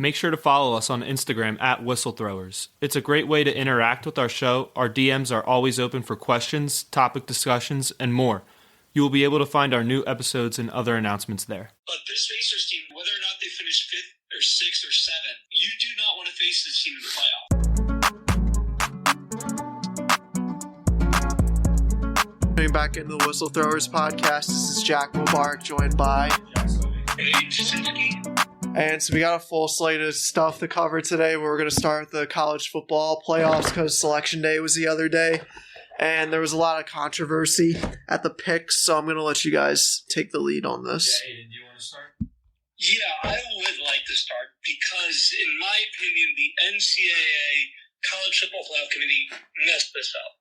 make sure to follow us on Instagram at Whistlethrowers. It's a great way to interact with our show. Our DMs are always open for questions, topic discussions, and more. You will be able to find our new episodes and other announcements there. But this Pacers team, whether or not they finish 5th or 6th or 7th, you do not want to face this team in the playoff. Coming back into the Whistle Throwers podcast, this is Jack Mubarak, joined by and so we got a full slate of stuff to cover today. We're going to start the college football playoffs because Selection Day was the other day, and there was a lot of controversy at the picks, so I'm going to let you guys take the lead on this. Yeah, Aiden, do you want to start? Yeah, I would like to start because, in my opinion, the NCAA College Football Playoff Committee messed this up.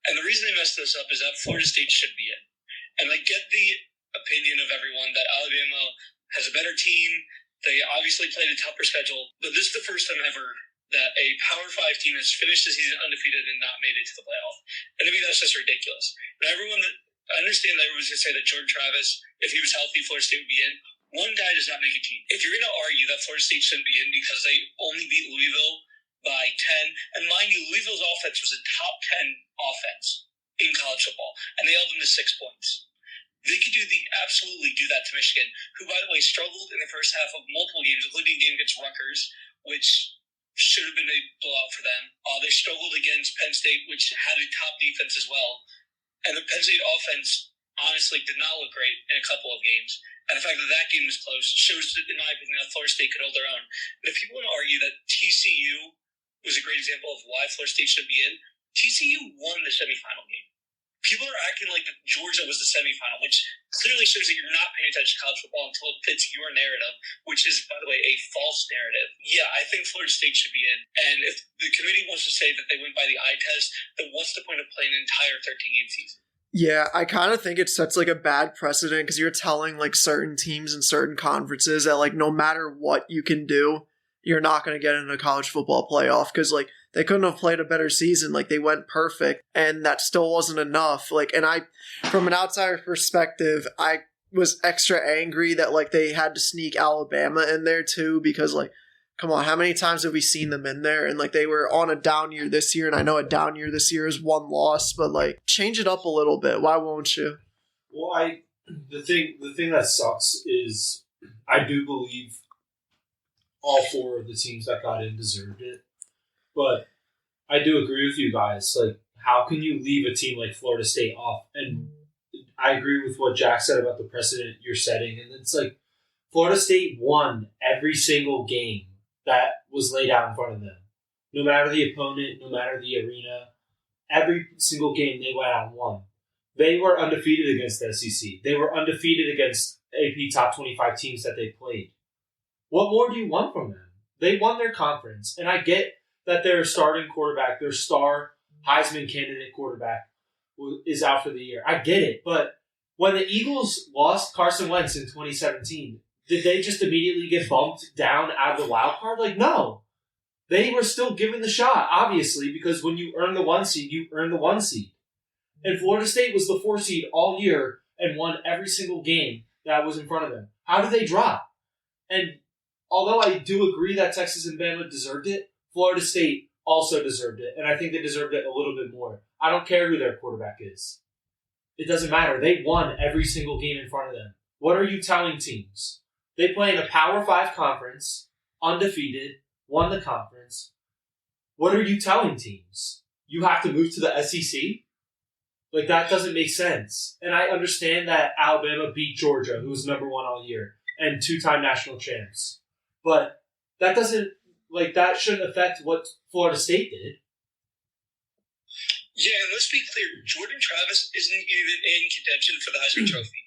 And the reason they messed this up is that Florida State should be in. And I get the opinion of everyone that Alabama has a better team. They obviously played a tougher schedule. But this is the first time ever that a Power 5 team has finished the season undefeated and not made it to the playoff. And to me, that's just ridiculous. And I understand that everyone's going to say that Jordan Travis, if he was healthy, Florida State would be in. One guy does not make a team. If you're going to argue that Florida State shouldn't be in because they only beat Louisville by 10, and mind you, Louisville's offense was a top 10 offense in college football, and they held them to 6 points. They could absolutely do that to Michigan, who, by the way, struggled in the first half of multiple games, including a game against Rutgers, which should have been a blowout for them. They struggled against Penn State, which had a top defense as well. And the Penn State offense, honestly, did not look great in a couple of games. And the fact that that game was close shows, in my opinion, that Florida State could hold their own. And if people want to argue that TCU was a great example of why Florida State should be in, TCU won the semifinal game. People are acting like Georgia was the semifinal, which clearly shows that you're not paying attention to college football until it fits your narrative, which is, by the way, a false narrative. Yeah, I think Florida State should be in. And if the committee wants to say that they went by the eye test, then what's the point of playing an entire 13-game season? Yeah, I kind of think it sets like a bad precedent because you're telling like certain teams and certain conferences that like no matter what you can do, you're not going to get into a college football playoff because like they couldn't have played a better season. Like they went perfect and that still wasn't enough. Like, and I, from an outsider perspective, I was extra angry that like they had to sneak Alabama in there too because like, come on, how many times have we seen them in there? And like they were on a down year this year, and I know a down year this year is one loss, but like change it up a little bit. Why won't you? Well, the thing that sucks is I do believe all 4 of the teams that got in deserved it. But I do agree with you guys. Like, how can you leave a team like Florida State off? And I agree with what Jack said about the precedent you're setting. And it's like Florida State won every single game that was laid out in front of them. No matter the opponent, no matter the arena, every single game they went out and won. They were undefeated against the SEC. They were undefeated against AP top 25 teams that they played. What more do you want from them? They won their conference. And I get that their starting quarterback, their star Heisman candidate quarterback, is out for the year. I get it. But when the Eagles lost Carson Wentz in 2017, did they just immediately get bumped down out of the wild card? Like, no. They were still given the shot, obviously, because when you earn the 1 seed, you earn the 1 seed. And Florida State was the 4 seed all year and won every single game that was in front of them. How did they drop? And although I do agree that Texas and Bama deserved it, Florida State also deserved it, and I think they deserved it a little bit more. I don't care who their quarterback is. It doesn't matter. They won every single game in front of them. What are you telling teams? They play in a Power 5 conference, undefeated, won the conference. What are you telling teams? You have to move to the SEC? Like, that doesn't make sense. And I understand that Alabama beat Georgia, who was number 1 all year, and 2-time national champs. But that shouldn't affect what Florida State did. Yeah, and let's be clear, Jordan Travis isn't even in contention for the Heisman Trophy.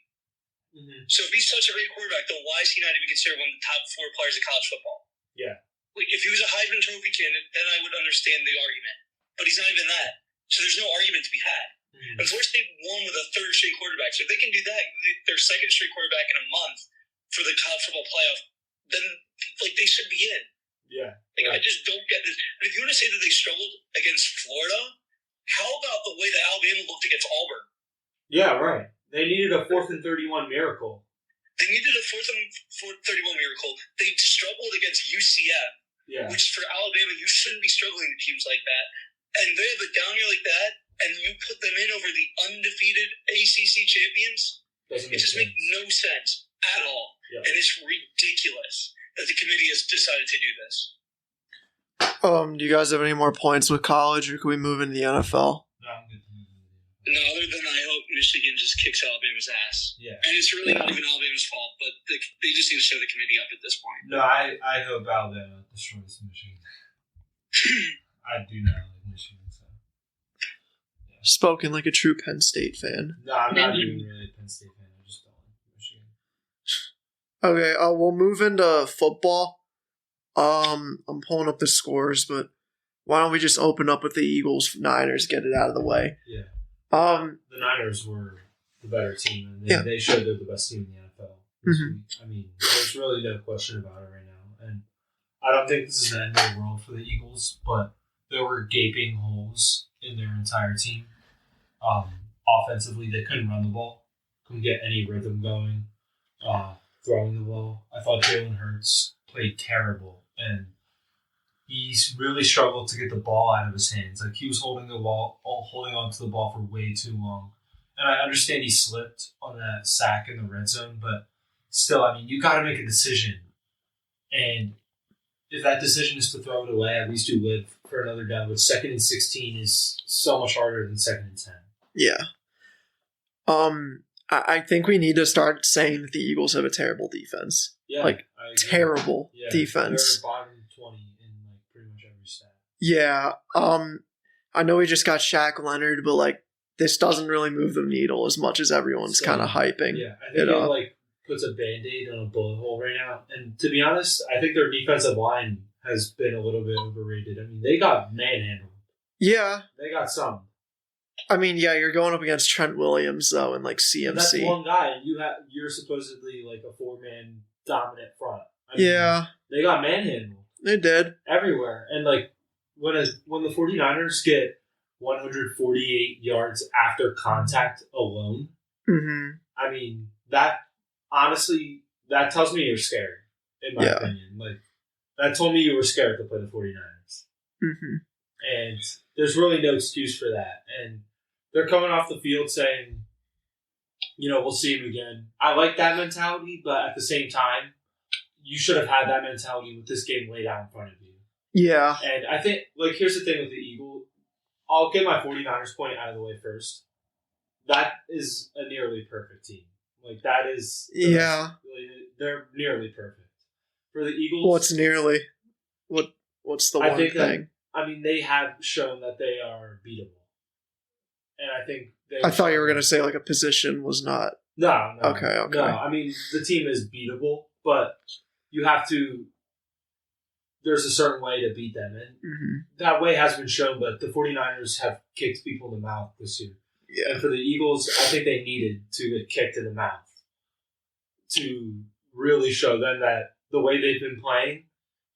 Mm-hmm. So if he's such a great quarterback, then why is he not even considered one of the top 4 players in college football? Yeah. Like, if he was a Heisman Trophy candidate, then I would understand the argument. But he's not even that. So there's no argument to be had. Mm-hmm. And Florida State won with a 3rd string quarterback. So if they can do that, their 2nd string quarterback in a month for the college football playoff, then like they should be in. Yeah. Like, right. I just don't get this. And if you want to say that they struggled against Florida, how about the way that Alabama looked against Auburn? Yeah, right. They needed a 4th and 31 miracle. They needed a 4th and 31 miracle. They struggled against UCF, which for Alabama, you shouldn't be struggling to teams like that. And they have a down year like that, and you put them in over the undefeated ACC champions. It just makes no sense at all. And it's ridiculous that the committee has decided to do this. Do you guys have any more points with college, or can we move into the NFL? No, I'm good. No, other than I hope Michigan just kicks Alabama's ass. Yeah. And it's really not even Alabama's fault, but they just need to show the committee up at this point. No, I hope Alabama destroys Michigan. I do not like Michigan. So. Yeah. Spoken like a true Penn State fan. No, I'm not even really a Penn State fan. I just don't like Michigan. Okay, we'll move into football. I'm pulling up the scores, but why don't we just open up with the Eagles-Niners, get it out of the way? Yeah. The Niners were the better team, and they showed they're the best team in the NFL this week. I mean, there's really no question about it right now. And I don't think this is the end of the world for the Eagles, but there were gaping holes in their entire team. Offensively, they couldn't run the ball, couldn't get any rhythm going, throwing the ball. I thought Jalen Hurts played terrible, and he's really struggled to get the ball out of his hands. Like, he was holding on to the ball for way too long. And I understand he slipped on that sack in the red zone, but still, I mean, you got to make a decision. And if that decision is to throw it away, at least you live for another down. But 2nd and 16 is so much harder than 2nd and 10. Yeah. I think we need to start saying that the Eagles have a terrible defense. Yeah, like, terrible defense. They're bottom 20 in like pretty much every stat. Yeah. I know we just got Shaq Leonard, but like, this doesn't really move the needle as much as everyone's kind of hyping. Yeah, I think it like puts a Band-Aid on a bullet hole right now. And to be honest, I think their defensive line has been a little bit overrated. I mean, they got manhandled. Yeah. They got some. I mean, yeah, you're going up against Trent Williams, though, and like CMC. And that's one guy, and you're supposedly like a 4-man dominant front. I mean, they got manhandled. They did. Everywhere. And like, when the 49ers get 148 yards after contact alone, I mean, that honestly, that tells me you're scared, in my opinion. Like, that told me you were scared to play the 49ers. And there's really no excuse for that. And they're coming off the field saying, we'll see him again. I like that mentality, but at the same time, you should have had that mentality with this game laid out in front of you. Yeah. And I think, like, here's the thing with the Eagles. I'll get my 49ers point out of the way first. That is a nearly perfect team. Like, that is... They're nearly perfect. For the Eagles... What's nearly? What's the one thing? They have shown that they are beatable. And I think... I thought you were going to say, like, a position was not... No. Okay. No, I mean, the team is beatable, but you have to... There's a certain way to beat them, and that way has been shown, but the 49ers have kicked people in the mouth this year. Yeah. And for the Eagles, I think they needed to get kicked in the mouth to really show them that the way they've been playing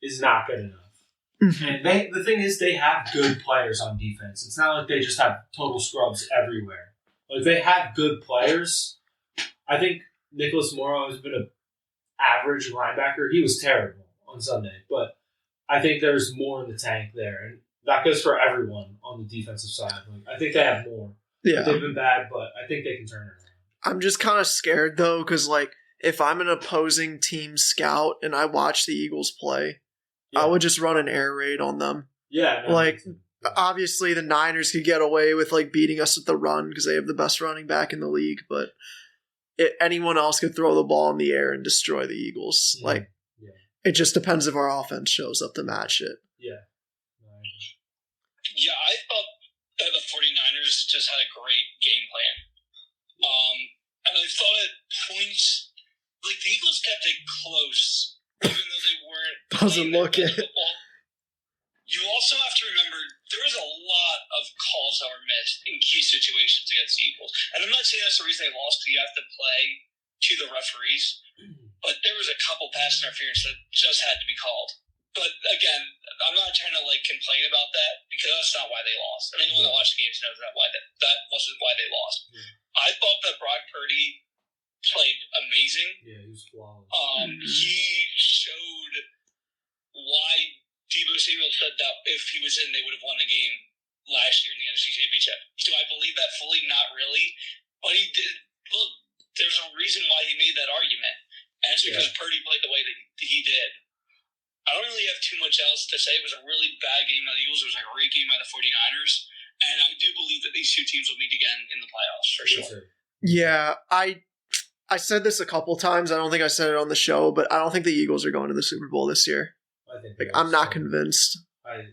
is not good enough. And the thing is, they have good players on defense. It's not like they just have total scrubs everywhere. Like, they have good players. I think Nicholas Morrow has been an average linebacker. He was terrible on Sunday, but I think there's more in the tank there, and that goes for everyone on the defensive side. Like, I think they have more. Yeah, they've been bad, but I think they can turn it around. I'm just kind of scared though, because like, if I'm an opposing team scout and I watch the Eagles play, I would just run an air raid on them. Yeah, obviously the Niners could get away with like beating us with the run because they have the best running back in the league, but anyone else could throw the ball in the air and destroy the Eagles. It just depends if our offense shows up to match it. Yeah. Yeah, I thought that the 49ers just had a great game plan. And I thought at points, like, the Eagles kept it close, even though they weren't. Doesn't look it. Football. You also have to remember, there was a lot of calls that were missed in key situations against the Eagles. And I'm not saying that's the reason they lost, because you have to play to the referees. But there was a couple pass interference that just had to be called. But again, I'm not trying to like complain about that, because that's not why they lost. And anyone that watched the games knows that wasn't why they lost. I thought that Brock Purdy played amazing. Yeah, he was flawless. He showed why Deebo Samuel said that if he was in, they would have won the game last year in the NFC Championship. Do I believe that fully? Not really. But he did. Look, there's a reason why he made that argument. And it's because Purdy played the way that he did. I don't really have too much else to say. It was a really bad game by the Eagles. It was a great game by the 49ers. And I do believe that these two teams will meet again in the playoffs, for sure. Yeah, I said this a couple times. I don't think I said it on the show, but I don't think the Eagles are going to the Super Bowl this year. I think I'm not convinced. I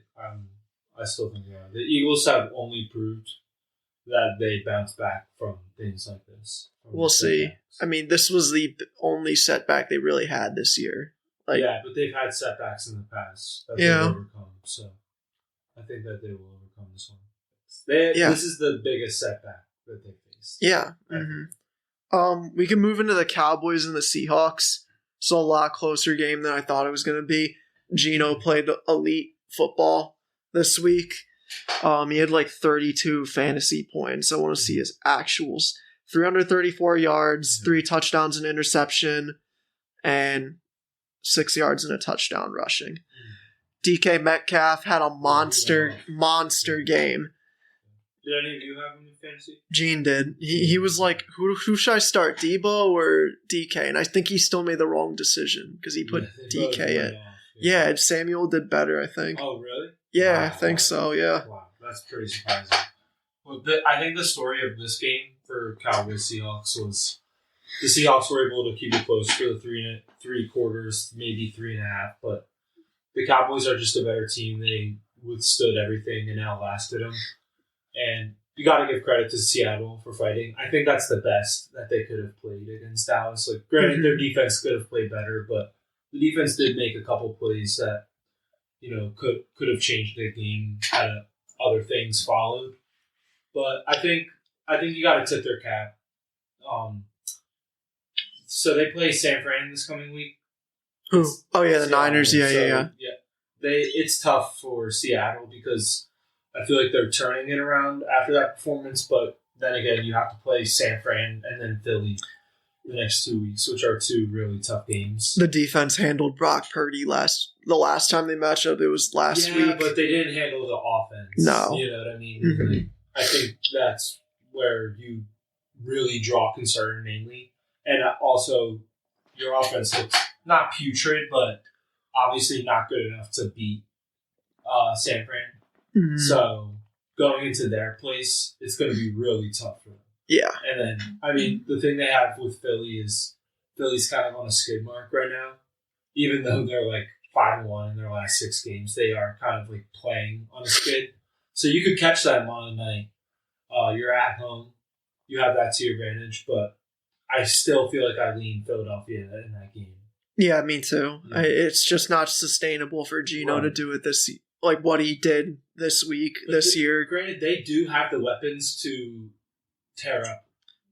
still think they are. The Eagles have only proved that they bounce back from things like this. We'll see. I mean, this was the only setback they really had this year. Yeah, but they've had setbacks in the past that they've overcome. So I think that they will overcome this one. This is the biggest setback that they face. Yeah. We can move into the Cowboys and the Seahawks. It's a lot closer game than I thought it was going to be. Geno played elite football this week. He had like 32 fantasy points. I want to see his actuals. 334 yards, 3 touchdowns and interception, and 6 yards and a touchdown rushing. DK Metcalf had a monster game. Did any of you have him in fantasy? Gene did. He was like, who should I start, Debo or DK? And I think he still made the wrong decision because he put DK in. Yeah, Samuel did better, I think. Oh, really? Yeah, I think so, yeah. Wow, that's pretty surprising. Well, I think the story of this game for Cowboys Seahawks was the Seahawks were able to keep it close for the three quarters, maybe 3.5, but the Cowboys are just a better team. They withstood everything and outlasted them. And you got to give credit to Seattle for fighting. I think that's the best that they could have played against Dallas. Like, granted, their defense could have played better, but the defense did make a couple plays that, could have changed the game had other things followed. But I think you got to tip their cap. So they play San Fran this coming week. Who? Oh yeah, the Niners. Yeah. It's tough for Seattle because I feel like they're turning it around after that performance. But then again, you have to play San Fran and then Philly the next 2 weeks, which are 2 really tough games. The defense handled Brock Purdy the last time they matched up. It was last week. Yeah, but they didn't handle the offense. No. You know what I mean? Mm-hmm. I think that's where you really draw concern mainly. And also, your offense looks not putrid, but obviously not good enough to beat San Fran. Mm-hmm. So going into their place, it's going to be really tough for them. Yeah. And then, I mean, the thing they have with Philly is Philly's kind of on a skid mark right now. Even though they're like 5-1 in their last 6 games, they are kind of like playing on a skid. So you could catch that Monday night. You're at home. You have that to your advantage, but I still feel like I lean Philadelphia in that game. Yeah, me too. Yeah. It's just not sustainable for Geno to do it like what he did this week, this year. Granted, they do have the weapons to tear up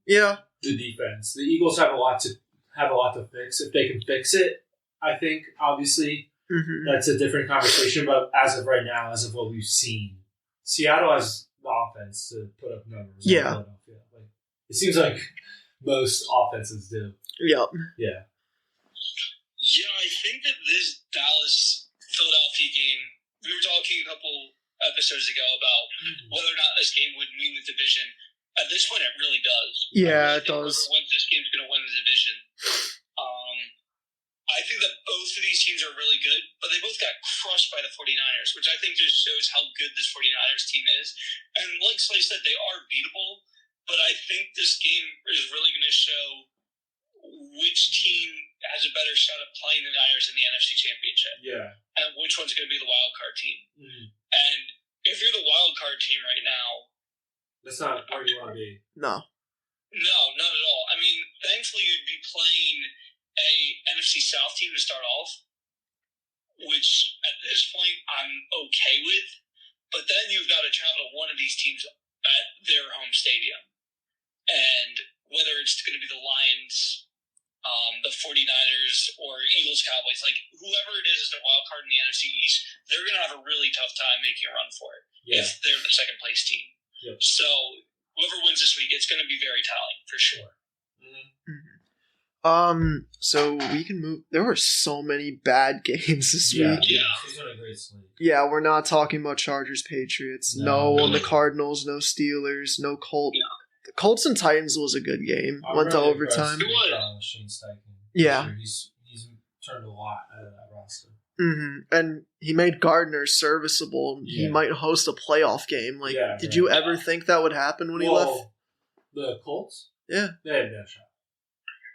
the defense. The Eagles have a lot to fix. If they can fix it, I think obviously that's a different conversation. But as of right now, as of what we've seen, Seattle has the offense to put up numbers. Yeah, like, it seems like most offenses do. Yep. Yeah. Yeah, I think that this Dallas-Philadelphia game, we were talking a couple episodes ago about whether or not this game would mean the division. At this point, it really does. Yeah, it does. Whoever wins this game is going to win the division. I think that both of these teams are really good, but they both got crushed by the 49ers, which I think just shows how good this 49ers team is. And like Slay said, they are beatable, but I think this game is really going to show which team has a better shot at playing the Niners in the NFC Championship. Yeah. And which one's going to be the wild card team. Mm-hmm. And if you're the wild card team right now, that's not where you want to be. No. No, not at all. I mean, thankfully you'd be playing a NFC South team to start off, which at this point I'm okay with. But then you've got to travel to one of these teams at their home stadium. And whether it's going to be the Lions, the 49ers, or Eagles, Cowboys, like whoever it is the wild card in the NFC East, they're going to have a really tough time making a run for it if they're the second place team. Yep. So whoever wins this week, it's going to be very telling for sure. Mm-hmm. So we can move. There were so many bad games this week. Yeah. He's on a great slate. Yeah, we're not talking about Chargers Patriots. No on the Cardinals, no Steelers, no Colts. Yeah. The Colts and Titans was a good game. I'm Went to really overtime. impressed with, Shane Steichen. Yeah. He's turned a lot out of that roster. And he made Gardner serviceable. He Yeah. might host a playoff game. Like, Yeah, did right. you ever think that would happen when he left? The Colts? Yeah. They had no shot.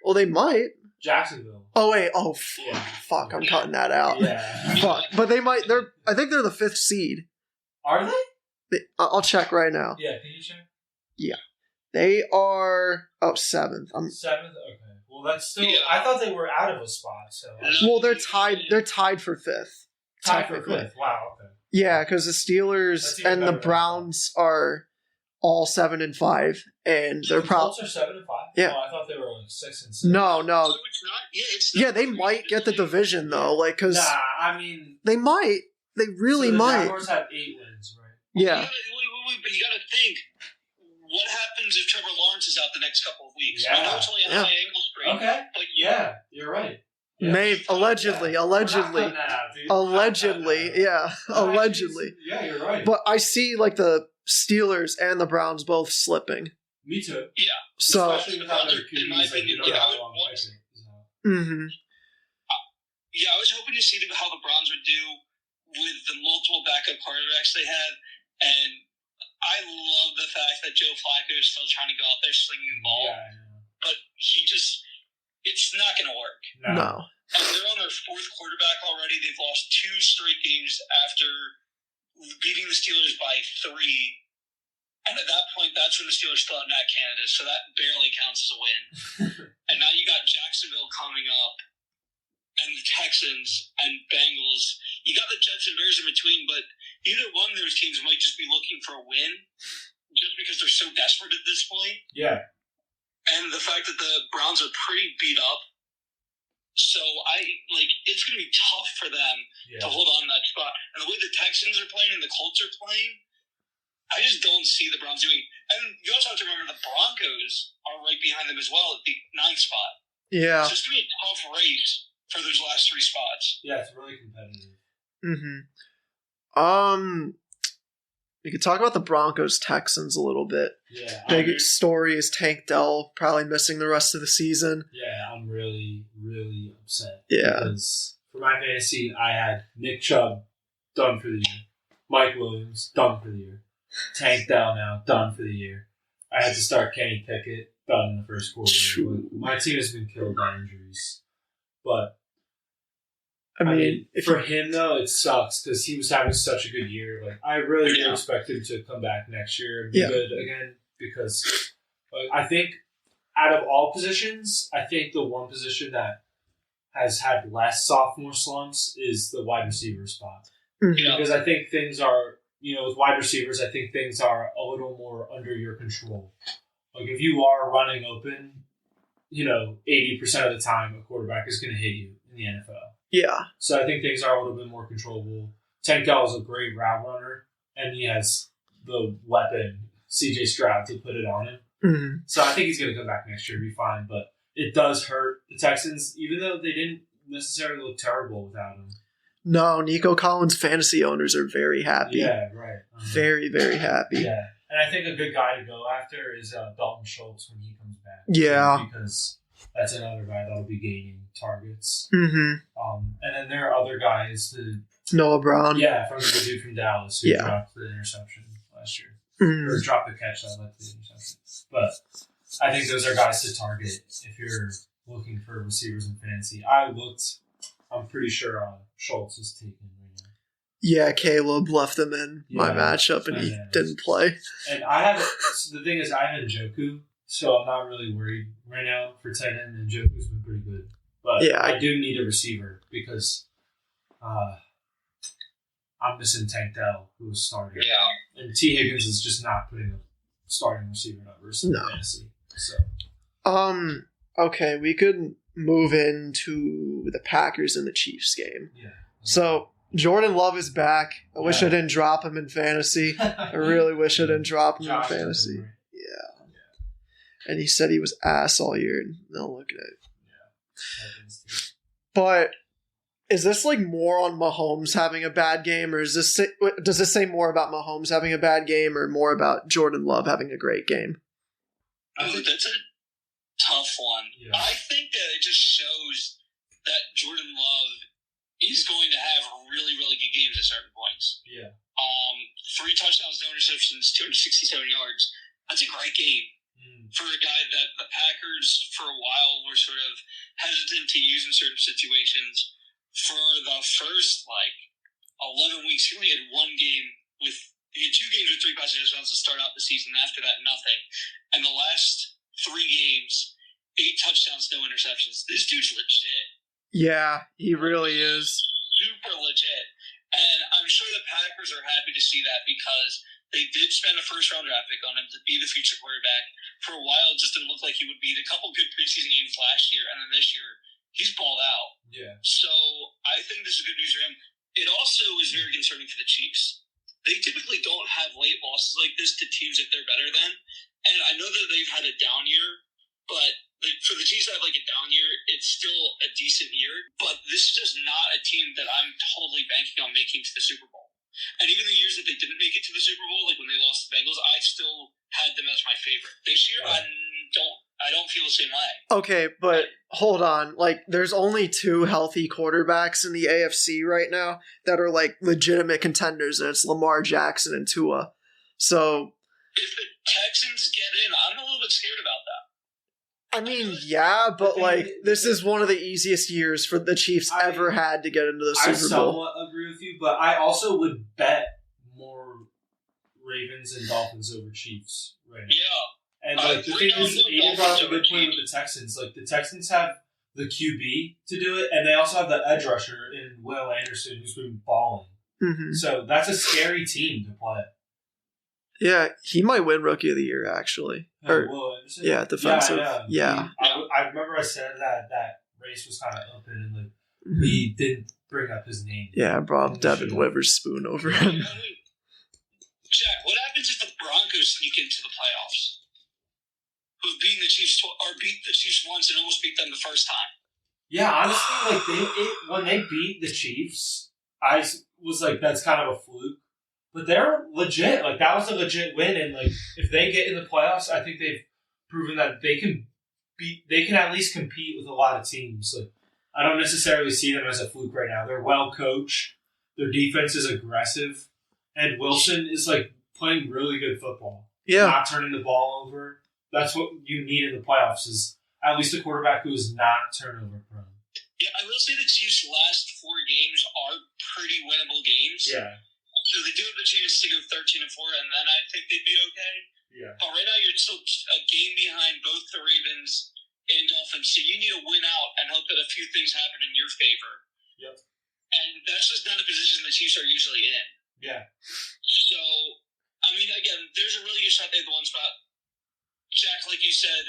Well, they might. Jacksonville. Oh wait. Oh Yeah. fuck! I'm cutting that out. Yeah. Fuck. But they might. I think they're the 5th seed. Are they? I'll check right now. Yeah, can you check? They are 7th. 7th? Okay. Well, that's still... Yeah. I thought they were out of a spot, so... Well, they're tied. They're tied for 5th. Tied for technically. 5th. Wow, okay. Yeah, because the Steelers That's even and the better than Browns are all 7-5, and they're The probably Colts are 7-5? Yeah. Oh, I thought they were like 6-6. no. So it's not. Yeah, it's not. Yeah, they might get the division though, like because Nah, I mean... they might. They really so the might. Jaguars have 8 wins, right? Yeah. Wait, but you got to think. What happens if Trevor Lawrence is out the next couple of weeks? Yeah. I know it's only a Yeah. high ankle sprain, Okay. but Yeah, you're right. Yeah. Maybe allegedly. We're not cutting that out, dude. Allegedly, yeah, No, allegedly. actually, yeah, you're right. But I see like the Steelers and the Browns both slipping. Me too. So, Especially without their in my QBs, like, opinion, you know yeah, how I would long want- picking, so. mhm. Yeah, I was hoping to see how the Browns would do with the multiple backup quarterbacks they had, and I love the fact that Joe Flacco is still trying to go out there slinging the ball, Yeah, I know. but it's not going to work. No. And they're on their 4th quarterback already. They've lost 2 straight games after beating the Steelers by 3. And at that point, that's when the Steelers still have Matt Canada, so that barely counts as a win. And now you got Jacksonville coming up, and the Texans and Bengals. You got the Jets and Bears in between, but either one of those teams might just be looking for a win just because they're so desperate at this point. Yeah. And the fact that the Browns are pretty beat up. So it's going to be tough for them Yeah. to hold on to that spot. And the way the Texans are playing and the Colts are playing, I just don't see the Browns doing. And you also have to remember the Broncos are right behind them as well at the 9th spot. Yeah. So it's going to be a tough race for those last 3 spots. Yeah, it's really competitive. Mhm. We could talk about the Broncos Texans a little bit. Yeah. Big story is Tank Dell probably missing the rest of the season. I'm really, really upset. Yeah. Because for my fantasy, I had Nick Chubb done for the year. Mike Williams done for the year. Tank Dell now done for the year. I had to start Kenny Pickett done in the first quarter. But my team has been killed by injuries. But I mean, if for him though, it sucks because he was having such a good year. Like I really Yeah. do expect him to come back next year and be Yeah. good again. Because I think out of all positions, I think the one position that has had less sophomore slumps is the wide receiver spot. Mhm. Yeah. Because I think things are, with wide receivers, I think things are a little more under your control. Like if you are running open, 80% of the time a quarterback is going to hit you in the NFL. Yeah. So I think things are a little bit more controllable. Tank Dell is a great route runner, and he has the weapon, CJ Stroud, to put it on him. Mhm. So I think he's going to come back next year and be fine. But it does hurt the Texans, even though they didn't necessarily look terrible without him. No, Nico Collins fantasy owners are very happy. Yeah, right. Very, very happy. Yeah. And I think a good guy to go after is Dalton Schultz when he comes back. Yeah. Because that's another guy that'll be gaining targets. Mm-hmm. And then there are other guys that, Noah Brown. from the dude from Dallas who Yeah. dropped the interception last year. Mhm. Or dropped the catch that led to the interception. But I think those are guys to target if you're looking for receivers in fantasy. I'm pretty sure Schultz is taken right now. Yeah, Caleb left him in my Yeah. matchup and he Yeah. didn't play. And the thing is, I have Njoku, so I'm not really worried right now for tight end. And Njoku's been pretty good. But Yeah, I do need a receiver because I'm missing Tank Dell, who was starting. Yeah. And T. Higgins is just not putting up starting receiver numbers in No. fantasy. So Okay, we could move into the Packers and the Chiefs game. yeah. So Jordan Love is back. I wish I Yeah. didn't drop him in fantasy. I really wish I didn't drop him Josh in is fantasy. in there. Yeah. And he said he was ass all year. And now look at it. Yeah. But is this like more on Mahomes having a bad game, or does this say more about Mahomes having a bad game, or more about Jordan Love having a great game? Oh, that's a tough one. Yeah. I think that it just shows that Jordan Love is going to have really, really good games at certain points. Yeah. 3 touchdowns, no interceptions, 267 yards. That's a great game for a guy that the Packers, for a while, were sort of hesitant to use in certain situations. For the first, 11 weeks, he only had he had 2 games with 3 passing touchdowns to start out the season. After that, nothing. And the last 3 games, 8 touchdowns, no interceptions. This dude's legit. Yeah, he really is. Super legit. And I'm sure the Packers are happy to see that because they did spend a first-round draft pick on him to be the future quarterback. For a while, it just didn't look like he would be. A couple good preseason games last year, and then this year, he's balled out. Yeah. So I think this is good news for him. It also is very concerning for the Chiefs. They typically don't have late losses like this to teams that they're better than. And I know that they've had a down year, but for the Chiefs to have a down year, it's still a decent year. But this is just not a team that I'm totally banking on making to the Super Bowl. And even the years that they didn't make it to the Super Bowl, like when they lost the Bengals, I still had them as my favorite. This year, I don't feel the same way. Okay, but hold on. There's only 2 healthy quarterbacks in the AFC right now that are legitimate contenders, and it's Lamar Jackson and Tua. So if the Texans get in, I'm a little bit scared about that. I mean, yeah, but this is one of the easiest years for the Chiefs ever had to get into the Super Bowl. I somewhat agree with you, but I also would bet more Ravens and Dolphins over Chiefs right now. Yeah. And the thing is, Aiden brought up a good point with the Texans. The Texans have the QB to do it, and they also have the edge rusher in Will Anderson, who's been balling. Mm-hmm. So that's a scary team to play. Yeah, he might win Rookie of the Year, actually. Will Anderson? Yeah, defensive. Yeah. I remember I said that race was kind of open, and we didn't bring up his name. Yeah, I brought up Devin Witherspoon over him. Jack, what happens if the Broncos sneak into the playoffs? Who've beaten the Chiefs beat the Chiefs once and almost beat them the first time? Yeah, honestly, when they beat the Chiefs, I was like, that's kind of a fluke. But they're legit. That was a legit win, and if they get in the playoffs, I think they've proven that they can at least compete with a lot of teams. I don't necessarily see them as a fluke right now. They're well coached. Their defense is aggressive, and Wilson is playing really good football. Yeah, not turning the ball over. That's what you need in the playoffs, is at least a quarterback who is not turnover prone. Yeah, I will say the Chiefs' last 4 games are pretty winnable games. Yeah. So they do have the chance to go 13-4, and then I think they'd be okay. Yeah. But right now, you're still a game behind both the Ravens and Dolphins, so you need to win out and hope that a few things happen in your favor. Yep. And that's just not a position the Chiefs are usually in. Yeah. So, I mean, again, there's a really good shot they have the 1 spot. Jack, like you said,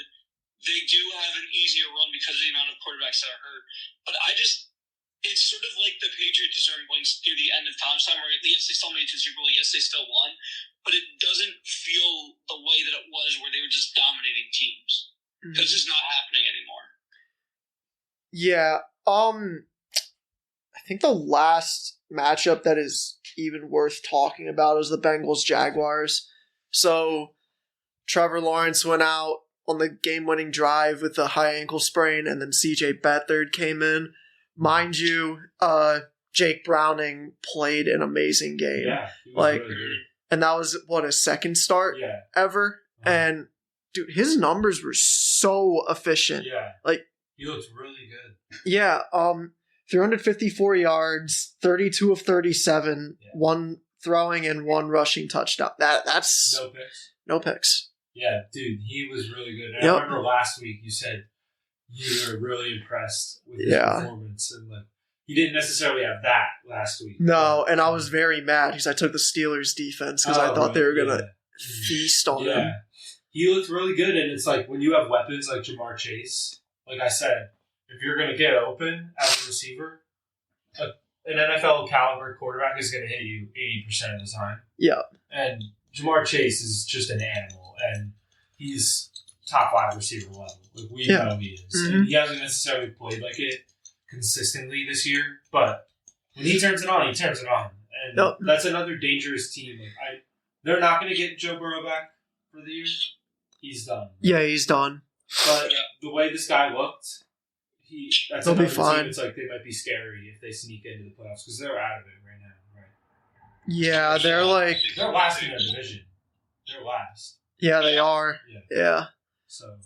they do have an easier run because of the amount of quarterbacks that are hurt. But it's sort of like the Patriots at certain points through the end of Tom's time, where yes, they still made it to the Super Bowl, yes, they still won, but it doesn't feel the way that it was where they were just dominating teams. Because it's just not happening anymore. Yeah, I think the last matchup that is even worth talking about is the Bengals-Jaguars. So Trevor Lawrence went out on the game-winning drive with a high ankle sprain, and then CJ Beathard came in. Mind you, Jake Browning played an amazing game. Yeah, he was really good. And that was, his second start ever? And, dude, his numbers were so efficient. Yeah. He looked really good. Yeah, 354 yards, 32 of 37, 1 throwing and 1 rushing touchdown. That's no picks. No picks. Yeah, dude, he was really good. And I remember last week you said you were really impressed with his performance, and he didn't necessarily have that last week. No, and I was very mad because I took the Steelers defense because I thought they were gonna feast on him. He looked really good, and it's when you have weapons like Jamar Chase, like I said, if you're gonna get open as a receiver, an NFL caliber quarterback is gonna hit you 80% of the time. Yeah, and Jamar Chase is just an animal, and he's top wide receiver level. Like, we know he is. Mm-hmm. And he hasn't necessarily played like it consistently this year, but when he turns it on, he turns it on. And that's another dangerous team. Like, they're not going to get Joe Burrow back for the year. He's done. Yeah, he's done. But the way this guy looked, that's They'll be another fine. team. It's like they might be scary if they sneak into the playoffs because they're out of it right now, right? Yeah, they're last in their division. They're last. Yeah, they are. Yeah. So,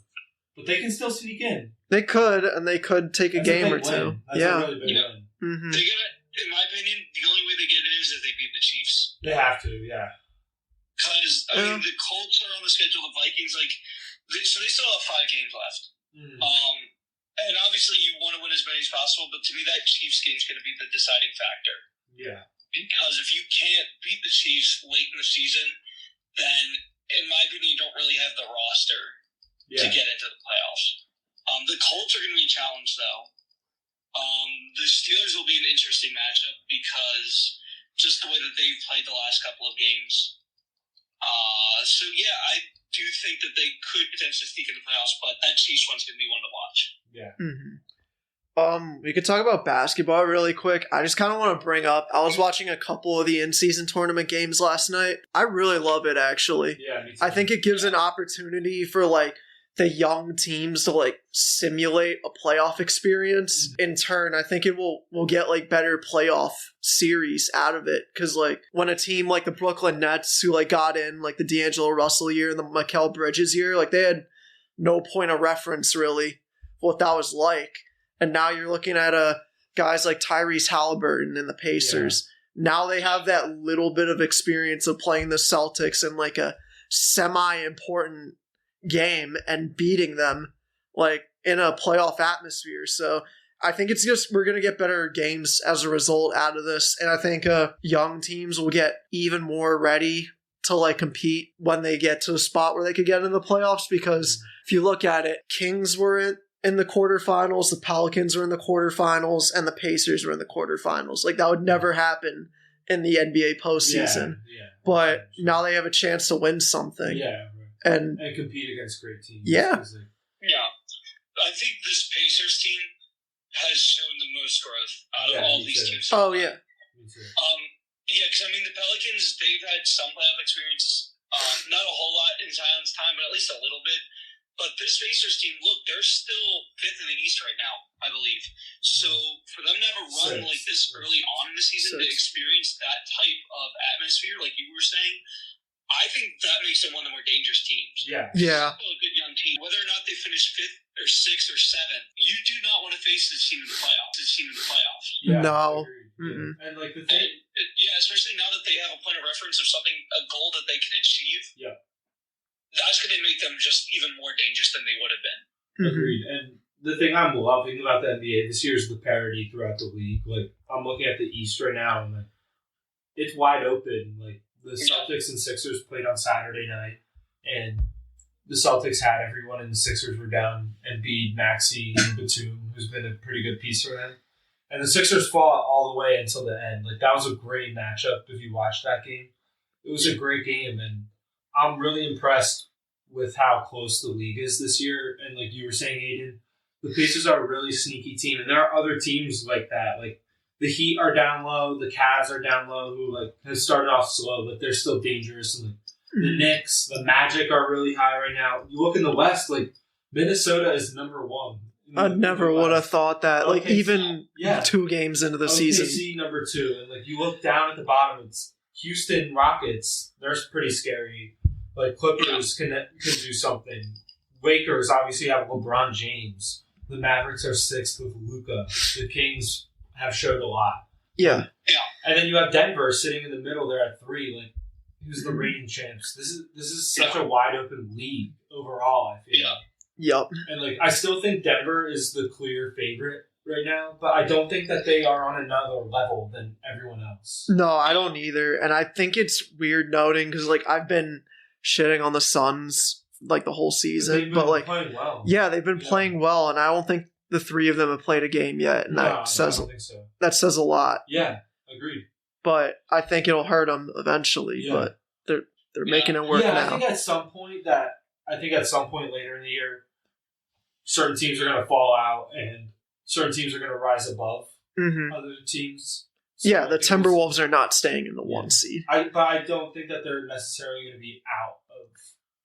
but they can still sneak in. They could, and they could take a game or two. That's a really big win. Mm-hmm. They're gonna, in my opinion, the only way they get in is if they beat the Chiefs. They have to, yeah. Because, I mean, the Colts are on the schedule, the Vikings, so they still have 5 games left. And obviously you want to win as many as possible, but to me that Chiefs game is going to be the deciding factor. Yeah. Because if you can't beat the Chiefs late in the season, then, in my opinion, you don't really have the roster to get into the playoffs. The Colts are going to be a challenge, though. The Steelers will be an interesting matchup because just the way that they've played the last couple of games. So, yeah, I do think that they could potentially sneak in the playoffs, but that Chiefs one's going to be one to watch. Yeah. Mm-hmm. We could talk about basketball really quick. I just kind of want to bring up, I was watching a couple of the in-season tournament games last night. I really love it, actually. Yeah, me too. I think it gives an opportunity for, the young teams to, simulate a playoff experience. In turn, I think it will get, better playoff series out of it. Because, when a team like the Brooklyn Nets, who, got in, the D'Angelo Russell year and the Mikal Bridges year, they had no point of reference, really, what that was like. And now you're looking at guys like Tyrese Halliburton and the Pacers. Yeah. Now they have that little bit of experience of playing the Celtics in a semi-important game and beating them in a playoff atmosphere. So I think it's just we're going to get better games as a result out of this. And I think young teams will get even more ready to compete when they get to a spot where they could get in the playoffs. Because if you look at it, Kings were in the quarterfinals, the Pelicans were in the quarterfinals, and the Pacers were in the quarterfinals. That would never happen in the NBA postseason. Yeah, but now they have a chance to win something. Yeah, right. And compete against great teams. Yeah. Yeah. I think this Pacers team has shown the most growth out of all these teams. Oh, yeah. Me too. Yeah, because, the Pelicans, they've had some playoff experience. Not a whole lot in Zion's time, but at least a little bit. But this Pacers team, look, they're still 5th in the East right now, I believe. So for them to have a run like this early on in the season, to experience that type of atmosphere, like you were saying, I think that makes them one of the more dangerous teams. Yeah. Still a good young team. Whether or not they finish 5th or 6th or 7th, you do not want to face this team in the playoffs. Yeah, no. Yeah. And the thing, especially now that they have a point of reference of a goal that they can achieve. Yeah. That's going to make them just even more dangerous than they would have been. Agreed. And the thing I'm loving about the NBA this year is the parity throughout the league. I'm looking at the East right now, and it's wide open. The Celtics and Sixers played on Saturday night, and the Celtics had everyone, and the Sixers were down Embiid, Maxey, and Batum, who's been a pretty good piece for them. And the Sixers fought all the way until the end. That was a great matchup if you watched that game. It was a great game, and I'm really impressed with how close the league is this year. And like you were saying, Aiden, the Pacers are a really sneaky team, and there are other teams like that. The Heat are down low, the Cavs are down low, who has started off slow, but they're still dangerous. And the Knicks, the Magic are really high right now. You look in the West, Minnesota is number 1. I never would have thought that. Okay, even 2 games into the season. OKC number 2, and you look down at the bottom, it's Houston Rockets. They're pretty scary. Clippers can do something. Lakers obviously have LeBron James. The Mavericks are 6th with Luka. The Kings have showed a lot. Yeah. And then you have Denver sitting in the middle there at 3. Who's the reigning champs? This is such a wide open league overall, I feel. Yep. And I still think Denver is the clear favorite right now, but I don't think that they are on another level than everyone else. No, I don't either. And I think it's weird noting because I've been shitting on the Suns the whole season, but playing well. Yeah, they've been playing well, and I don't think the 3 of them have played a game yet, and I don't think so. That says a lot. Yeah, agreed. But I think it'll hurt them eventually. Yeah. But they're making it work now. I think at some point that I think at some point later in the year, certain teams are going to fall out and certain teams are going to rise above other teams. So yeah, the Timberwolves are not staying in the 1 seed. But I don't think that they're necessarily going to be out of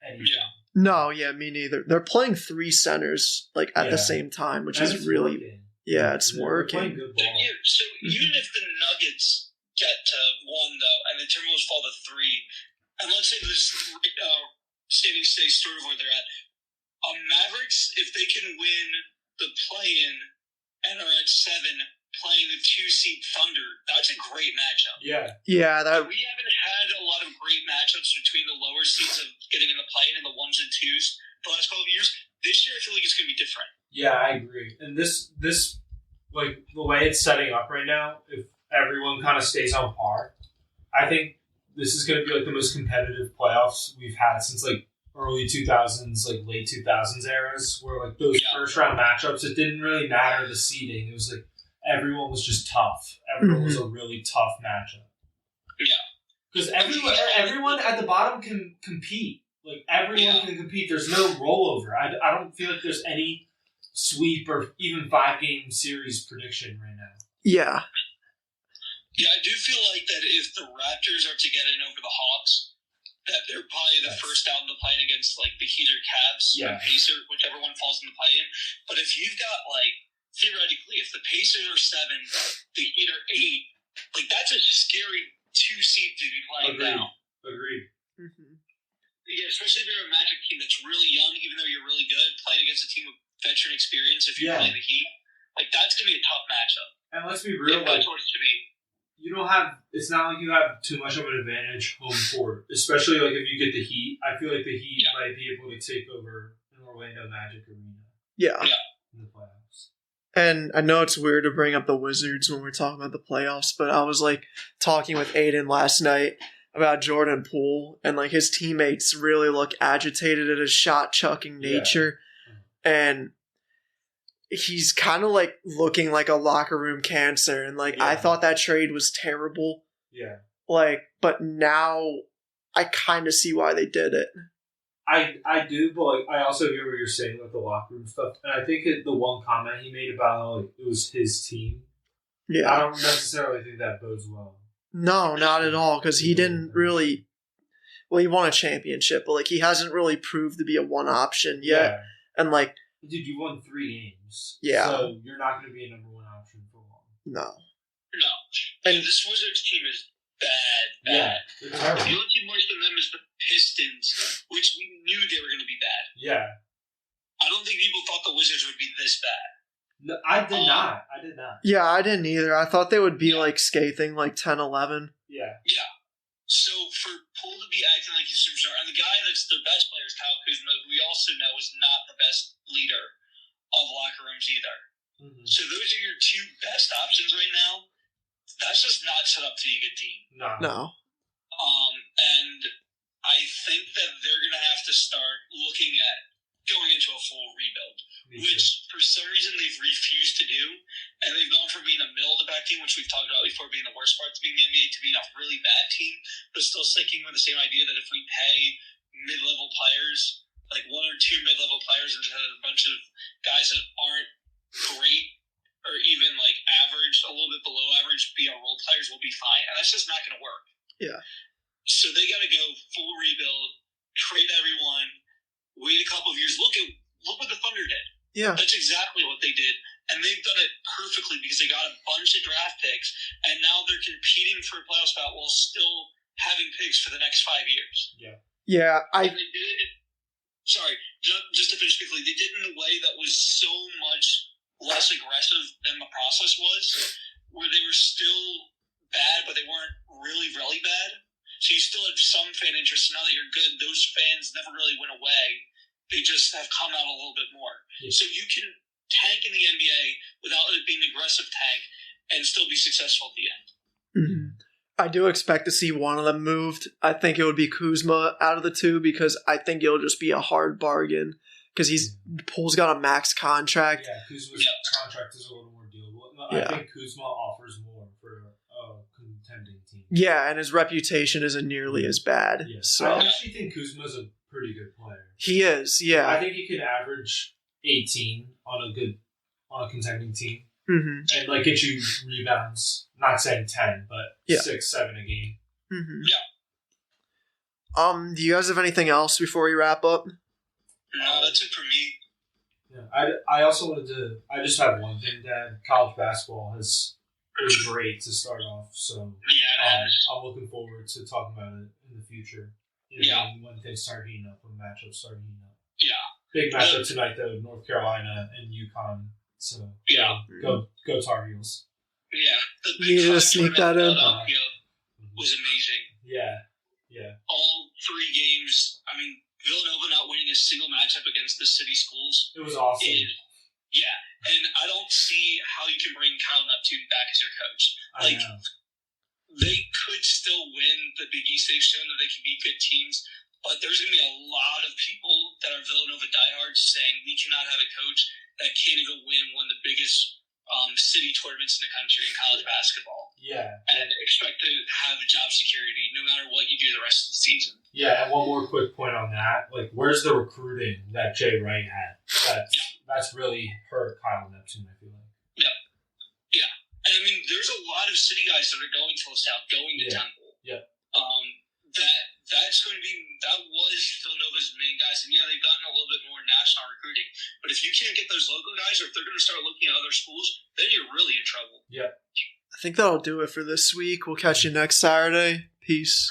anything. Yeah. No, yeah, me neither. They're playing 3 centers like at the same time, which is really working. it's They're working. playing good ball. Yeah, so even if the Nuggets get to 1, though, and the Timberwolves fall to 3, and let's say this standing stays sort of where they're at, Mavericks, if they can win the play-in and are at 7, playing the 2-seed Thunder, that's a great matchup. Yeah. Yeah, that We haven't had a lot of great matchups between the lower seeds of getting in the play-in and the 1s and 2s the last couple of years. This year, I feel like it's going to be different. Yeah, I agree. And this like the way it's setting up right now, if everyone kind of stays on par, I think this is going to be like the most competitive playoffs we've had since like early 2000s, like late 2000s eras, where like those first round matchups, it didn't really matter the seeding. It was like everyone was just tough. Everyone was a really tough matchup. Yeah. Because everyone at the bottom can compete. Like, everyone can compete. There's no rollover. I don't feel like there's any sweep or even 5-game series prediction right now. yeah. Yeah, I do feel like that if the Raptors are to get in over the Hawks, that they're probably the first out in the play-in against, like, the Heat or Cavs or Pacer, whichever one falls in the play-in. But if you've got, like, theoretically, if the Pacers are 7, the Heat are 8, like, that's a scary 2-seed to be playing now. Agreed. Yeah, especially if you're a Magic team that's really young, even though you're really good, playing against a team with veteran experience if you're playing the Heat. Like, that's going to be a tough matchup. And let's be real, that's what it's to be. You don't have, it's not like you have too much of an advantage home court, especially like if you get the Heat. I feel like the Heat might be able to take over an Orlando Magic arena. Yeah. In the playoffs. And I know it's weird to bring up the Wizards when we're talking about the playoffs, but I was like talking with Aiden last night about Jordan Poole, and like his teammates really look agitated at his shot chucking nature. And he's kind of like looking like a locker room cancer. And like, I thought that trade was terrible. Yeah. Like, but now I kind of see why they did it. I do, but like, I also hear what you're saying about the locker room stuff. And I think the one comment he made about how like, it was his team. Yeah. I don't necessarily think that bodes well. No, not at all. Because he didn't really. Well, he won a championship, but like he hasn't really proved to be a one option yet. Yeah. And like, dude, you won 3 games. Yeah. So you're not going to be a number 1 option for long. no. No. And this Wizards team is bad. Yeah. The only team worse than them is the Pistons, which we knew they were going to be bad. Yeah. I don't think people thought the Wizards would be this bad. No, I did not. Yeah, I didn't either. I thought they would be like scathing like 10-11. Yeah. Yeah. So for Poole to be acting like he's a superstar, and the guy that's their best player is Kyle Kuzma, who we also know is not the best leader of locker rooms either. So those are your 2 best options right now. That's just not set up to be a good team. No. And I think that they're going to have to start looking at going into a full rebuild, which for some reason they've refused to do. And they've gone from being a middle-of-the-pack team, which we've talked about before being the worst part to being the NBA, to being a really bad team, but still sticking with the same idea that if we pay mid-level players, like 1 or 2 mid-level players instead of a bunch of guys that aren't great or even like average, a little bit below average, be our role players, will be fine. And that's just not going to work. Yeah. So they got to go full rebuild, trade everyone, wait a couple of years. Look what the Thunder did. Yeah. That's exactly what they did. And they've done it perfectly because they got a bunch of draft picks, and now they're competing for a playoff spot while still having picks for the next 5 years. Yeah. And they did it. Sorry, just to finish quickly, they did it in a way that was so much less aggressive than the process was, where they were still bad, but they weren't really, really bad. So you still had some fan interest. Now that you're good, those fans never really went away. They just have come out a little bit more. Yeah. So you can tank in the NBA without it being an aggressive tank and still be successful at the end. Mm-hmm. I do expect to see one of them moved. I think it would be Kuzma out of the 2 because I think it'll just be a hard bargain because Poole's got a max contract. Yeah, Kuzma's contract is a little more dealable. I think Kuzma offers more for a contending team. Yeah, and his reputation isn't nearly as bad. Yeah. So I actually think Kuzma's a pretty good player. He is, yeah. I think he could average 18 on a contending team. Mm-hmm. And like get you rebounds. Not saying 10, but 6, 7 a game. Mm-hmm. Yeah. Do you guys have anything else before we wrap up? No, that's it for me. Yeah, I also wanted to. I just have one thing, Dad. College basketball has been great to start off, so Yeah, I'm looking forward to talking about it in the future. When things start heating up, when matchups start heating up. Yeah. Big matchup tonight, though. North Carolina and UConn. So go Tar Heels. Yeah, the You need to sneak that in. Was amazing. Yeah. All 3 games. I mean, Villanova not winning a single matchup against the city schools. It was awesome. And I don't see how you can bring Kyle Neptune back as your coach. I know. They could still win the Big East. They've shown that they can beat good teams. But there's going to be a lot of people that are Villanova diehards saying we cannot have a coach that can't even win one of the biggest city tournaments in the country in college basketball. Yeah. And expect to have job security no matter what you do the rest of the season. Yeah, and one more quick point on that. Like, where's the recruiting that Jay Wright had? That's really hurt Kyle Neptune, I feel like. Yeah. And I mean, there's a lot of city guys that are going to LaSalle, going to Temple. Yeah. That was Villanova's main guys. And yeah, they've gotten a little bit more national recruiting. But if you can't get those local guys, or if they're going to start looking at other schools, then you're really in trouble. Yeah. I think that'll do it for this week. We'll catch you next Saturday. Peace.